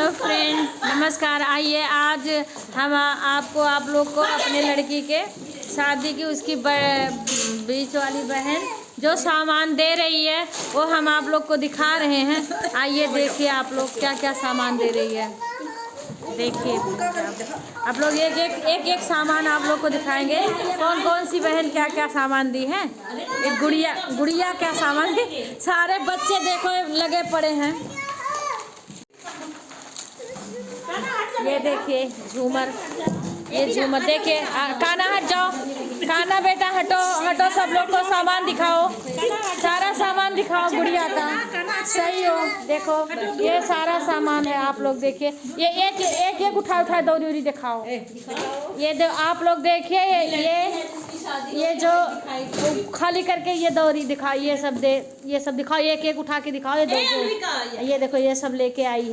Hello friend, नमस्कार। आइए आज हम आप लोग को अपने लड़की के शादी की उसकी बीच वाली बहन जो सामान दे रही है वो हम आप लोग को दिखा रहे हैं। आइए देखिए आप लोग क्या क्या सामान दे रही है। देखिए आप लोग एक सामान आप लोग को दिखाएंगे कौन कौन सी बहन क्या क्या सामान दी है। एक गुड़िया क्या सामान दी। सारे बच्चे देखो लगे पड़े हैं। ये देखिए झूमर, ये झूमर देखिए। काना हट जाओ, काना बेटा हटो हटो। सब लोग को सामान दिखाओ, सारा सामान दिखाओ गुड़िया का। सही हो, देखो ये सारा सामान है। आप लोग देखिए, ये एक उठा दौरी दिखाओ। ये आप लोग देखिए, ये जो खाली करके ये दौरी दिखाओ। ये सब दिखाओ, एक उठा के दिखाओ। ये देखो ये सब लेके आई है।